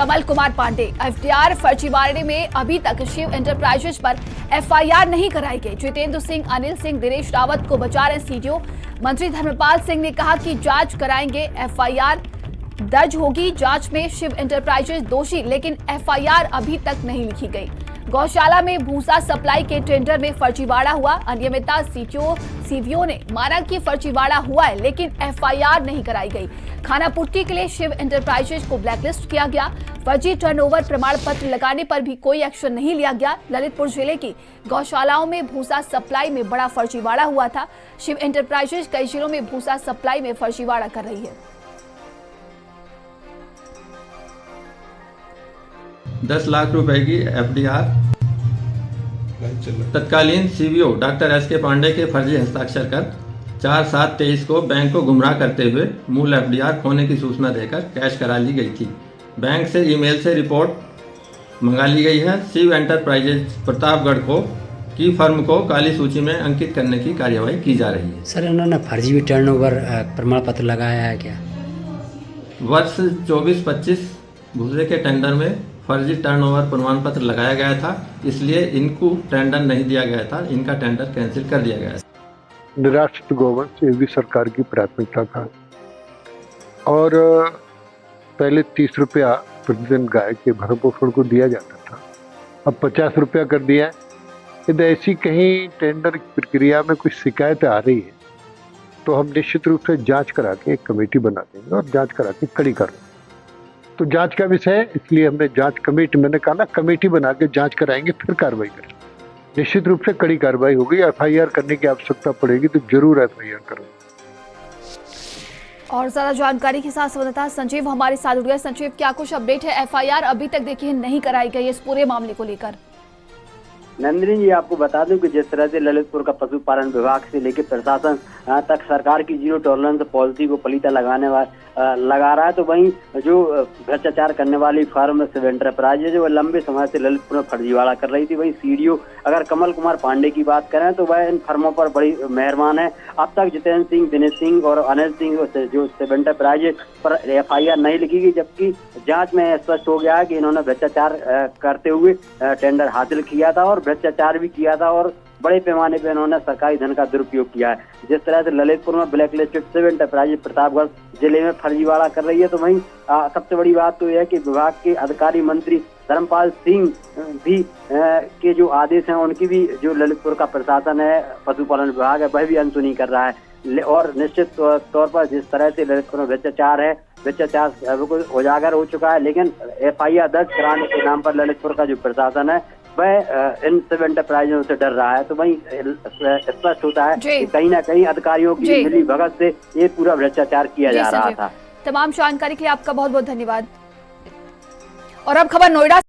Kamal Kumar Pandey. FDR फर्जीवाड़े में अभी तक शिव एंटरप्राइजेज पर एफआईआर नहीं कराई गई। जितेंद्र सिंह, अनिल सिंह, दिनेश रावत को बचा रहे सीडीओ। मंत्री धर्मपाल सिंह ने कहा कि जांच कराएंगे, एफआईआर दर्ज होगी। जांच में शिव एंटरप्राइजेज दोषी, लेकिन एफआईआर अभी तक नहीं लिखी गई। गौशाला में भूसा सप्लाई के टेंडर में फर्जीवाड़ा हुआ। अनियमितता सीवीओ ने माना कि फर्जीवाड़ा हुआ है, लेकिन एफआईआर नहीं कराई गई। खानापूर्ति के लिए शिव एंटरप्राइजेज को ब्लैकलिस्ट किया गया। फर्जी टर्नओवर प्रमाण पत्र लगाने पर भी कोई एक्शन नहीं लिया गया। ललितपुर जिले की गौशालाओं में भूसा सप्लाई में बड़ा फर्जीवाड़ा हुआ था। शिव एंटरप्राइजेज कई जिलों में भूसा सप्लाई में फर्जीवाड़ा कर रही है। 10 लाख रुपए की एफडीआर तत्कालीन सीवीओ डॉक्टर एस.के. पांडे के फर्जी हस्ताक्षर कर 4/7/23 को बैंक को गुमराह करते हुए मूल एफडीआर खोने की सूचना देकर कैश करा ली गई थी। बैंक से ईमेल से रिपोर्ट मंगा ली गई है। शिव एंटरप्राइजेज प्रतापगढ़ को की फर्म को काली सूची में अंकित करने की कार्यवाही की जा रही है। सर, इन्होंने फर्जी टर्नओवर प्रमाण पत्र लगाया है क्या? वर्ष 24-25 भूसे के टेंडर में फर्जी टर्नओवर प्रमाण पत्र लगाया गया था, इसलिए इनको टेंडर नहीं दिया गया था। इनका टेंडर कैंसिल कर दिया गया। निराश्रित गौवंश ये भी सरकार की प्राथमिकता था और पहले 30 रुपया प्रतिदिन गाय के भरण पोषण को दिया जाता था, अब 50 रुपया कर दिया है। यदि ऐसी कहीं टेंडर प्रक्रिया में कुछ शिकायत आ रही है तो हम निश्चित रूप से जांच करा के एक कमेटी बना देंगे और जांच करा के कड़ी कर। तो जांच का विषय है, इसलिए हमने जांच कमेटी, मैंने कहा ना, कमेटी बना के जांच कराएंगे, फिर कार्रवाई करेंगे। निश्चित रूप से कड़ी कार्रवाई होगी। एफआईआर करने की आवश्यकता पड़ेगी तो जरूर एफआईआर करेंगे। और ज्यादा जानकारी के साथ संवाददाता संजीव हमारे साथ जुड़ गए। संजीव, क्या कुछ अपडेट है? एफआईआर अभी तक देखिए नहीं कराई गई इस पूरे मामले को लेकर। नंदिनी जी, आपको बता दूं कि जिस तरह से ललितपुर का पशुपालन विभाग से लेकर प्रशासन तक सरकार की जीरो टॉलरेंस पॉलिसी को पलीता लगा रहा है, तो वहीं जो भ्रष्टाचार करने वाली फर्म शिव एंटरप्राइजेज जो लंबे समय से ललितपुर में फर्जीवाड़ा कर रही थी, वहीं सीडीओ अगर कमल कुमार पांडे की बात करें तो वह इन फर्मों पर बड़ी मेहरबान है। अब तक जितेंद्र सिंह, दिनेश सिंह और अनिल सिंह जो शिव एंटरप्राइजेज पर एफआईआर नहीं लिखी गई, जबकि जांच में स्पष्ट हो गया है कि इन्होंने भ्रष्टाचार करते हुए टेंडर हासिल किया था और भ्रष्टाचार भी किया था और बड़े पैमाने पर इन्होंने सरकारी धन का दुरुपयोग किया है। जिस तरह से ललितपुर में black listed Shiv enterprises Pratapgarh जिले में फर्जीवाड़ा कर रही है, तो वहीं सबसे बड़ी बात तो यह है कि विभाग के अधिकारी मंत्री धर्मपाल सिंह भी के जो आदेश हैं उनकी भी जो ललितपुर का प्रशासन है, पशुपालन विभाग है, वह भी अनसुनी कर रहा है। और निश्चित तौर पर जिस तरह से ललितपुर में भ्रष्टाचार है, भ्रष्टाचार उजागर हो चुका है, लेकिन एफआईआर दर्ज कराने के नाम पर ललितपुर का जो प्रशासन है वह इन शिव एंटरप्राइजों से डर रहा है। तो वहीं स्पष्ट होता है कि कहीं ना कहीं अधिकारियों की मिली भगत से ये पूरा भ्रष्टाचार किया जा रहा था। तमाम जानकारी के लिए आपका बहुत बहुत धन्यवाद। और अब खबर नोएडा